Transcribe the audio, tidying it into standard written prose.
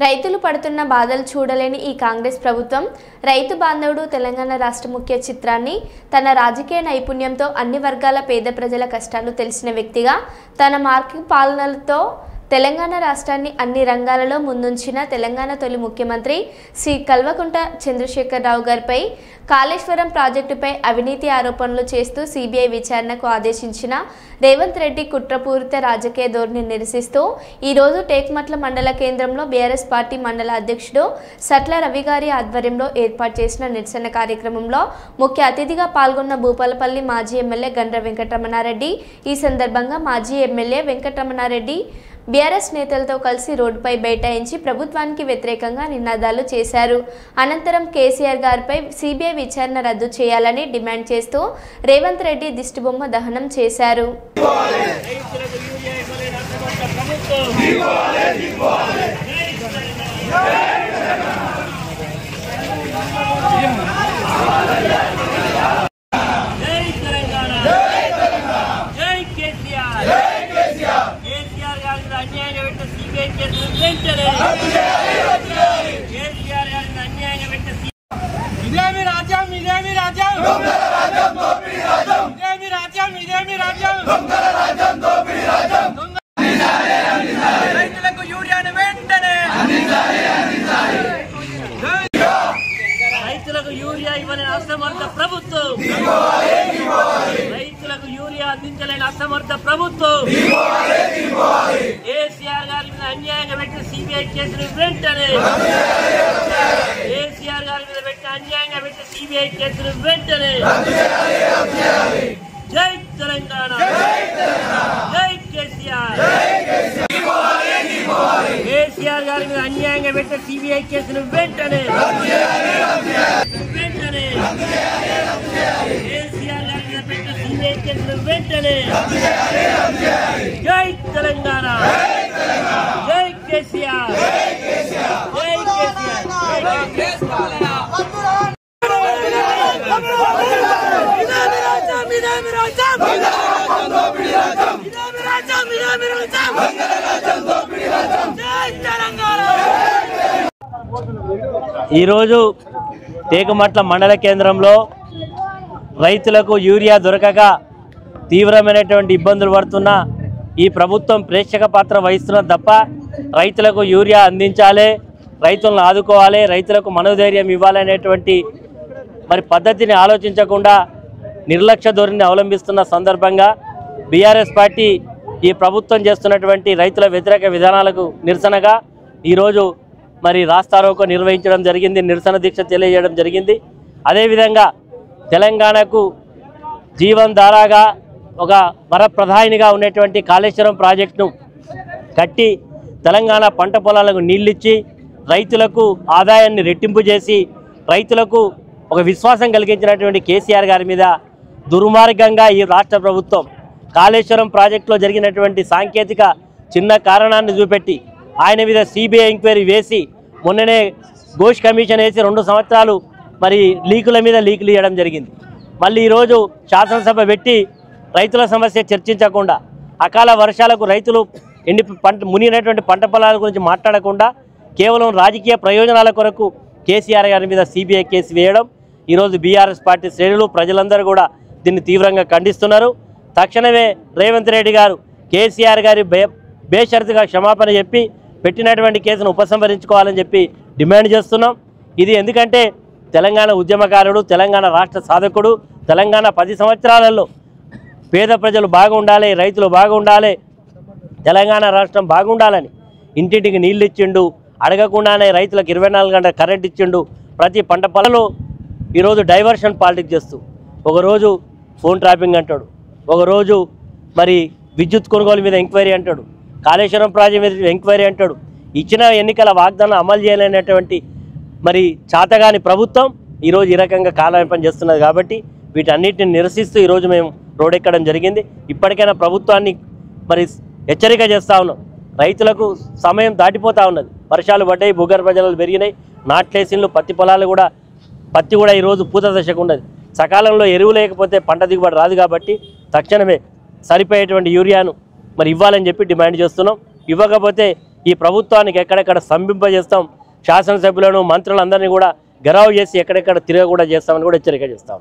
రైతులు పడుతున్న బాధలు చూడలేని ఈ కాంగ్రెస్ ప్రభుత్వం రైతు బాంధవుడు తెలంగాణ రాష్ట్ర ముఖ్య చిత్రాన్ని తన రాజకీయ నైపుణ్యంతో అన్ని వర్గాల పేద ప్రజల కష్టాలు తెలిసిన వ్యక్తిగా తన మార్కు పాలనలతో తెలంగాణ రాష్ట్రాన్ని అన్ని రంగాలలో ముందుంచిన తెలంగాణ తొలి ముఖ్యమంత్రి శ్రీ కల్వకుంట్ల చంద్రశేఖరరావు గారిపై కాళేశ్వరం ప్రాజెక్టుపై అవినీతి ఆరోపణలు చేస్తూ సిబిఐ విచారణకు ఆదేశించిన రేవంత్ రెడ్డి కుట్రపూరిత రాజకీయ ధోరణి నిరసిస్తూ ఈరోజు టేక్మట్ల మండల కేంద్రంలో బీఆర్ఎస్ పార్టీ మండల అధ్యక్షుడు సట్ల రవి గారి ఆధ్వర్యంలో ఏర్పాటు చేసిన నిరసన కార్యక్రమంలో ముఖ్య అతిథిగా పాల్గొన్న భూపాలపల్లి మాజీ ఎమ్మెల్యే గండ్ర వెంకటరమణారెడ్డి ఈ సందర్భంగా మాజీ ఎమ్మెల్యే వెంకటరమణారెడ్డి బీఆర్ఎస్ నేతలతో కలిసి రోడ్డుపై బైఠాయించి ప్రభుత్వానికి వ్యతిరేకంగా నినాదాలు చేశారు. అనంతరం కేసీఆర్ గారిపై సిబిఐ విచారణ రద్దు చేయాలని డిమాండ్ చేస్తూ రేవంత్ రెడ్డి దిష్టిబొమ్మ దహనం చేశారు. రైతులకు యూరియా ఇవ్వలేని అసమర్థ ప్రభుత్వం, రైతులకు యూరియా అందించలేని అసమర్థ ప్రభుత్వం, కేసీఆర్ గారి మీద అన్యాయంగా పెట్టిన సిబిఐ కేసులు వెంటనే, కేసీఆర్ గారి మీద పెట్టిన అన్యాయంగా పెట్టిన సిబిఐ కేసులు వెంటనే. జై తెలంగాణ, జై కేసీఆర్. కేసీఆర్ గారి మీద అన్యాయంగా పెట్టిన సిబిఐ కేసులు వెంటనే వెంటనే, కేసీఆర్ గారి మీద పెట్టిన సిబిఐ కేసులు వెంటనే. జై తెలంగాణ, జై కేసీఆర్, జై కేసీఆర్. ఈరోజు టేకుమట్ల మండల కేంద్రంలో రైతులకు యూరియా దొరకక తీవ్రమైనటువంటి ఇబ్బందులు పడుతున్న ఈ ప్రభుత్వం ప్రేక్షక పాత్ర వహిస్తున్నది తప్ప రైతులకు యూరియా అందించాలి, రైతులను ఆదుకోవాలి, రైతులకు మనోధైర్యం ఇవ్వాలనేటువంటి మరి పద్ధతిని ఆలోచించకుండా నిర్లక్ష్య ధోరణిని అవలంబిస్తున్న సందర్భంగా బీఆర్ఎస్ పార్టీ ఈ ప్రభుత్వం చేస్తున్నటువంటి రైతుల వ్యతిరేక విధానాలకు నిరసనగా ఈరోజు మరి రాస్తారోకో నిర్వహించడం జరిగింది, నిరసన దీక్ష తెలియజేయడం జరిగింది. అదేవిధంగా తెలంగాణకు జీవనధారగా ఒక వరప్రధానిగా ఉన్నటువంటి కాళేశ్వరం ప్రాజెక్టును కట్టి తెలంగాణ పంట పొలాలకు నీళ్ళిచ్చి రైతులకు ఆదాయాన్ని రెట్టింపు చేసి రైతులకు ఒక విశ్వాసం కలిగించినటువంటి కేసీఆర్ గారి మీద దుర్మార్గంగా ఈ రాష్ట్ర ప్రభుత్వం కాళేశ్వరం ప్రాజెక్టులో జరిగినటువంటి సాంకేతిక చిన్న కారణాన్ని చూపెట్టి ఆయన మీద సిబిఐ ఎంక్వైరీ వేసి మొన్ననే ఘోష్ కమిషన్ వేసి 2 సంవత్సరాలు మరి లీకుల మీద లీకులు ఇవ్వడం జరిగింది. మళ్ళీ ఈరోజు శాసనసభ పెట్టి రైతుల సమస్య చర్చించకుండా అకాల వర్షాలకు రైతులు మునిగినటువంటి పంట పొలాల గురించి మాట్లాడకుండా కేవలం రాజకీయ ప్రయోజనాల కొరకు కేసీఆర్ గారి మీద సిబిఐ కేసు వేయడం ఈరోజు బీఆర్ఎస్ పార్టీ శ్రేణులు ప్రజలందరూ కూడా దీన్ని తీవ్రంగా ఖండిస్తున్నారు. తక్షణమే రేవంత్ రెడ్డి గారు కేసీఆర్ గారి బేషరతుగా క్షమాపణ చెప్పి పెట్టినటువంటి కేసును ఉపసంహరించుకోవాలని చెప్పి డిమాండ్ చేస్తున్నాం. ఇది ఎందుకంటే తెలంగాణ ఉద్యమకారుడు, తెలంగాణ రాష్ట్ర సాధకుడు, తెలంగాణ 10 సంవత్సరాలలో పేద ప్రజలు బాగుండాలి, రైతులు బాగుండాలి, తెలంగాణ రాష్ట్రం బాగుండాలని ఇంటింటికి నీళ్ళు ఇచ్చిండు, అడగకుండానే రైతులకు 24 గంటల కరెంట్ ఇచ్చిండు. ప్రతి పంట పొలంలో ఈరోజు డైవర్షన్ పాలిటిక్స్ చేస్తూ ఒకరోజు ఫోన్ ట్రాపింగ్ అంటాడు, ఒకరోజు మరి విద్యుత్ కొనుగోలు మీద ఎంక్వైరీ అంటాడు, కాళేశ్వరం ప్రాజెక్టు మీద ఎంక్వైరీ అంటాడు. ఇచ్చిన ఎన్నికల వాగ్దానం అమలు చేయలేనటువంటి మరి చాతగాని ప్రభుత్వం ఈరోజు ఈ రకంగా కాలయాపన చేస్తున్నది. కాబట్టి వీటన్నిటిని నిరసిస్తూ ఈరోజు మేము రోడ్డెక్కడం జరిగింది. ఇప్పటికైనా ప్రభుత్వాన్ని మరి హెచ్చరిక చేస్తూ ఉన్నాం. రైతులకు సమయం దాటిపోతూ ఉన్నది, వర్షాలు పడ్డాయి, భూగర్భ జలాలు పెరిగినాయి, నాట్లేసిన్లు, పత్తి కూడా ఈరోజు పూత దశకు ఉన్నది. సకాలంలో ఎరువు లేకపోతే పంట దిగుబడి రాదు. కాబట్టి తక్షణమే సరిపోయేటువంటి యూరియాను మరి ఇవ్వాలని చెప్పి డిమాండ్ చేస్తున్నాం. ఇవ్వకపోతే ఈ ప్రభుత్వానికి ఎక్కడెక్కడ స్తంభింపజేస్తాం, శాసనసభ్యులను మంత్రులందరినీ కూడా గెరావ్ చేసి ఎక్కడెక్కడ తిరగ కూడా చేస్తామని కూడా హెచ్చరిక చేస్తాం.